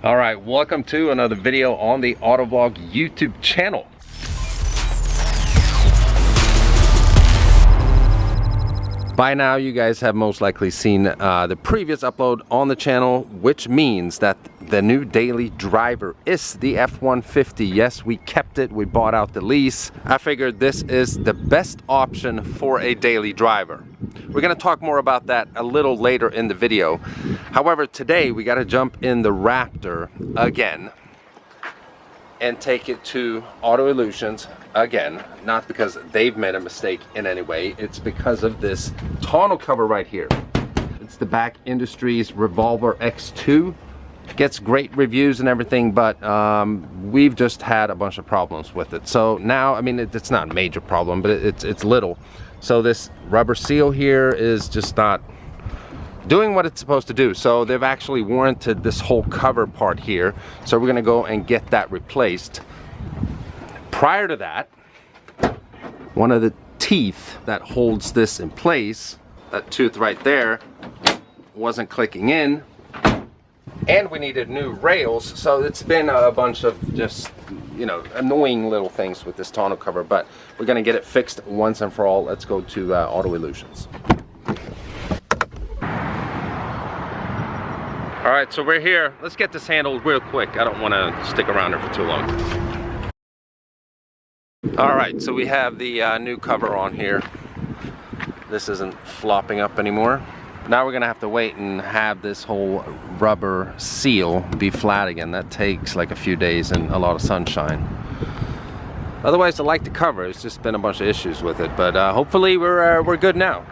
All right, welcome to another video on the AutoVlog YouTube channel. By now, you guys have most likely seen the previous upload on the channel, which means that the new daily driver is the F150. Yes, we kept it. We bought out the lease. I figured this is the best option for a daily driver. We're going to talk more about that a little later in the video. However, today we got to jump in the Raptor again and take it to Auto Illusions again. Not because they've made a mistake in any way, it's because of this tonneau cover right here. It's the Back Industries Revolver X2. It gets great reviews and everything, but we've just had a bunch of problems with it. So now, I mean, it's not a major problem, but it's little. So this rubber seal here is just not doing what it's supposed to do. So they've actually warranted this whole cover part here. So we're gonna go and get that replaced. Prior to that, one of the teeth that holds this in place, that tooth right there, wasn't clicking in. And we needed new rails. So it's been a bunch of just, you know, annoying little things with this tonneau cover, but we're gonna get it fixed once and for all. Let's go to Auto Illusions. All right, so we're here. Let's get this handled real quick. I don't want to stick around here for too long. All right, so we have the new cover on here. This isn't flopping up anymore. Now we're gonna have to wait and have this whole rubber seal be flat again. That takes like a few days and a lot of sunshine. Otherwise, I like the cover. It's just been a bunch of issues with it, but hopefully we're good now.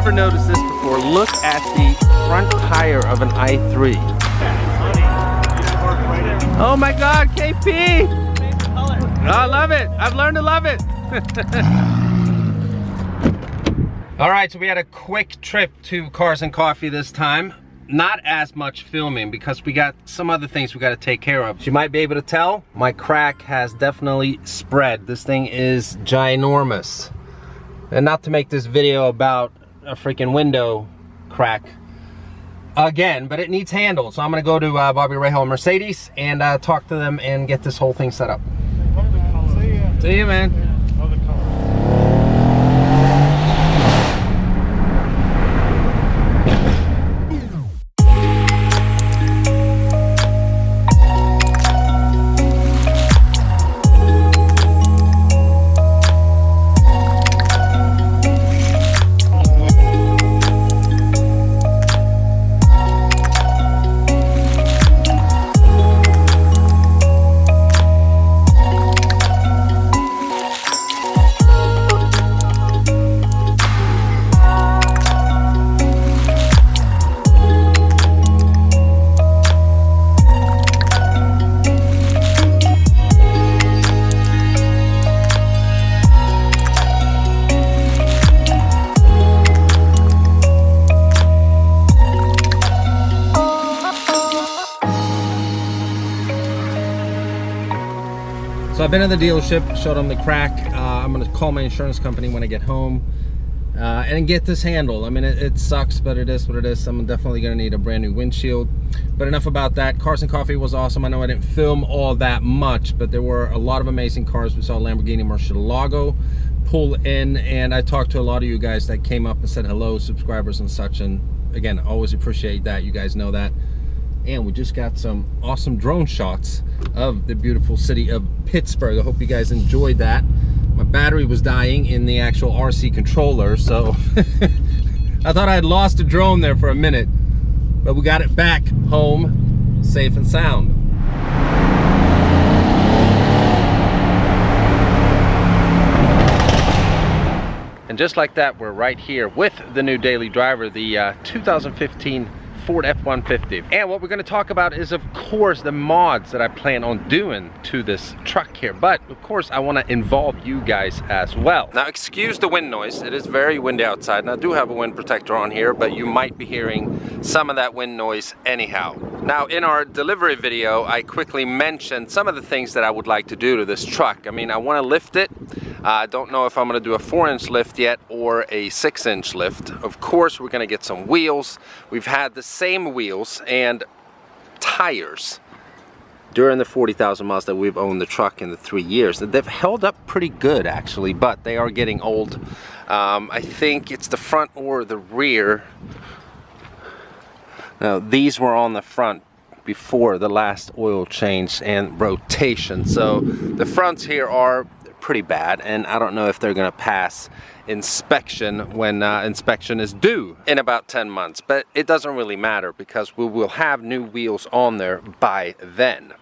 Noticed this before. Look at the front tire of an i3. Oh my God, KP! Oh, I love it. I've learned to love it. All right, so we had a quick trip to Cars and Coffee this time. Not as much filming because we got some other things we got to take care of. You might be able to tell my crack has definitely spread. This thing is ginormous. And not to make this video about a freaking window crack again, but it needs handled. So I'm gonna go to Bobby Rahal Mercedes and talk to them and get this whole thing set up. See you, man. So I've been in the dealership, showed them the crack. I'm gonna call my insurance company when I get home and get this handled. I mean, it sucks, but it is what it is. I'm definitely gonna need a brand new windshield. But enough about that. Cars and Coffee was awesome. I know I didn't film all that much, but there were a lot of amazing cars. We saw Lamborghini Murcielago pull in, and I talked to a lot of you guys that came up and said hello, subscribers and such. And again, always appreciate that. You guys know that. And we just got some awesome drone shots of the beautiful city of Pittsburgh. I hope you guys enjoyed that. My battery was dying in the actual RC controller, so I thought I had lost a drone there for a minute. but we got it back home safe and sound. And just like that, we're right here with the new daily driver, the 2015 Ford F150. And what we're going to talk about is, of course, the mods that I plan on doing to this truck here. But of course, I want to involve you guys as well. Now, excuse the wind noise. It is very windy outside, and I do have a wind protector on here, but you might be hearing some of that wind noise anyhow. Now, in our delivery video, I quickly mentioned some of the things that I would like to do to this truck. I mean, I want to lift it. I don't know if I'm going to do a 4-inch lift yet or a 6-inch lift. Of course, we're going to get some wheels. We've had the same wheels and tires during the 40,000 miles that we've owned the truck in the 3 years. They've held up pretty good, actually, but they are getting old. I think it's the front or the rear. Now, these were on the front before the last oil change and rotation. So the fronts here are pretty bad, and I don't know if they're gonna pass inspection when inspection is due in about 10 months, but it doesn't really matter because we will have new wheels on there by then.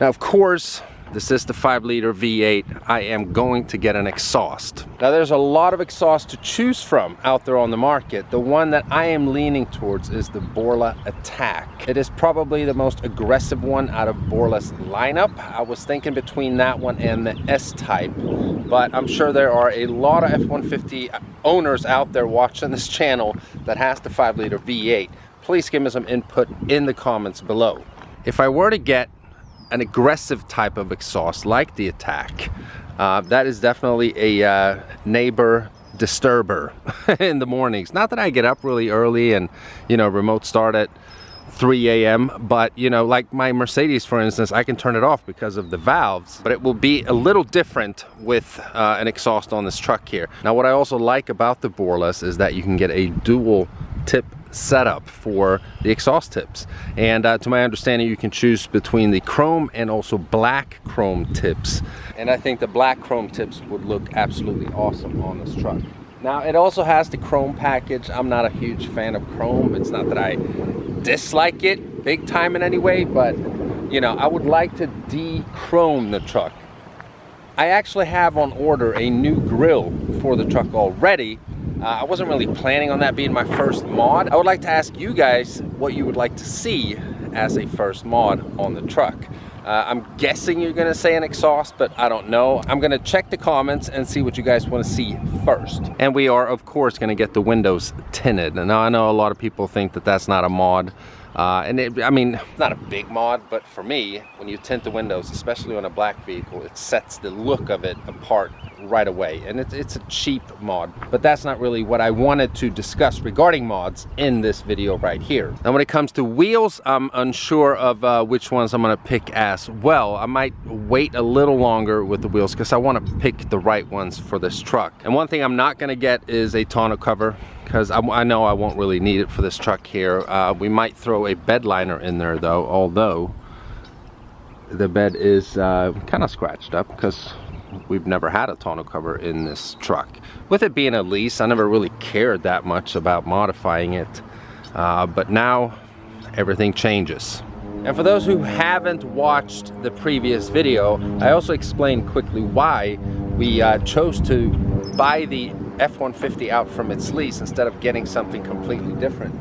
Now, of course, this is the 5-liter V8. I am going to get an exhaust. Now, there's a lot of exhaust to choose from out there on the market. The one that I am leaning towards is the Borla Attack. It is probably the most aggressive one out of Borla's lineup. I was thinking between that one and the S-Type, but I'm sure there are a lot of F-150 owners out there watching this channel that has the 5-liter V8. Please give me some input in the comments below. If I were to get an aggressive type of exhaust like the Attack, that is definitely a neighbor disturber in the mornings. Not that I get up really early and, you know, remote start at 3 a.m. but, you know, like my Mercedes, for instance, I can turn it off because of the valves, but it will be a little different with an exhaust on this truck here. Now, what I also like about the Borlas is that you can get a dual tip setup for the exhaust tips, and to my understanding, you can choose between the chrome and also black chrome tips, and I think the black chrome tips would look absolutely awesome on this truck. Now, it also has the chrome package. I'm not a huge fan of chrome. It's not that I dislike it big time in any way, but you know, I would like to de-chrome the truck. I actually have on order a new grille for the truck already. I wasn't really planning on that being my first mod. I would like to ask you guys what you would like to see as a first mod on the truck. I'm guessing you're gonna say an exhaust, but I don't know. I'm gonna check the comments and see what you guys wanna see first. And we are, of course, gonna get the windows tinted. And now I know a lot of people think that that's not a mod. I mean, it's not a big mod, but for me, when you tint the windows, especially on a black vehicle, it sets the look of it apart right away. And it's a cheap mod, but that's not really what I wanted to discuss regarding mods in this video right here. Now, when it comes to wheels, I'm unsure of which ones I'm gonna pick as well. I might wait a little longer with the wheels because I want to pick the right ones for this truck. And one thing I'm not gonna get is a tonneau cover, because I know I won't really need it for this truck here. We might throw a bed liner in there though, although the bed is kind of scratched up because we've never had a tonneau cover in this truck. With it being a lease, I never really cared that much about modifying it, but now everything changes. And for those who haven't watched the previous video, I also explained quickly why we chose to buy the F-150 out from its lease instead of getting something completely different.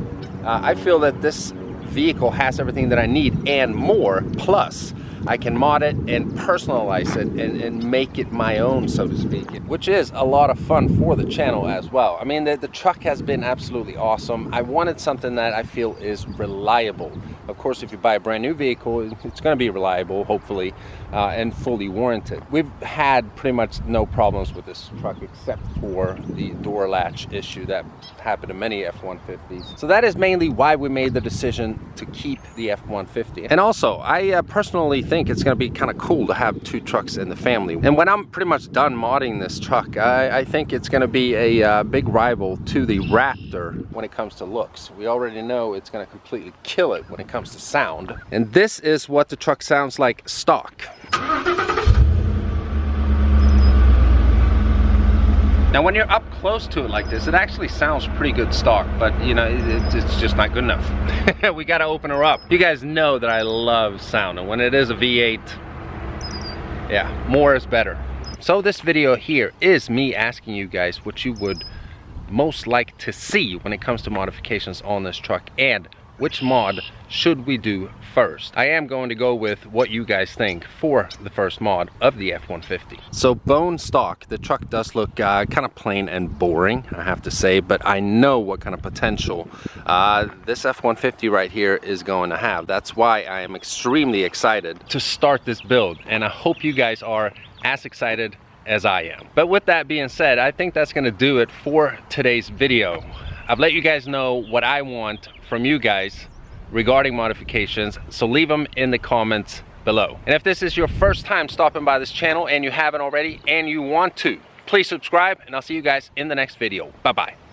I feel that this vehicle has everything that I need and more, plus I can mod it and personalize it and make it my own, so to speak, which is a lot of fun for the channel as well. I mean, the truck has been absolutely awesome. I wanted something that I feel is reliable. Of course, if you buy a brand new vehicle, it's going to be reliable, hopefully, and fully warranted. We've had pretty much no problems with this truck except for the door latch issue that happened to many F-150s. So that is mainly why we made the decision to keep the F-150. And also, I personally think it's going to be kind of cool to have two trucks in the family. And when I'm pretty much done modding this truck, I think it's going to be a big rival to the Raptor when it comes to looks. We already know it's going to completely kill it when it comes to sound. And this is what the truck sounds like stock. Now when you're up close to it like this, it actually sounds pretty good stock, but you know, it's just not good enough. We gotta open her up. You guys know that I love sound, and when it is a V8, yeah, more is better. So this video here is me asking you guys what you would most like to see when it comes to modifications on this truck, and which mod should we do first. I am going to go with what you guys think for the first mod of the F150. So bone stock, the truck does look kind of plain and boring, I have to say, but I know what kind of potential this F150 right here is going to have. That's why I am extremely excited to start this build, and I hope you guys are as excited as I am. But with that being said, I think that's going to do it for today's video. I've let you guys know what I want from you guys regarding modifications, so leave them in the comments below. And if this is your first time stopping by this channel and you haven't already and you want to, please subscribe, and I'll see you guys in the next video. Bye bye.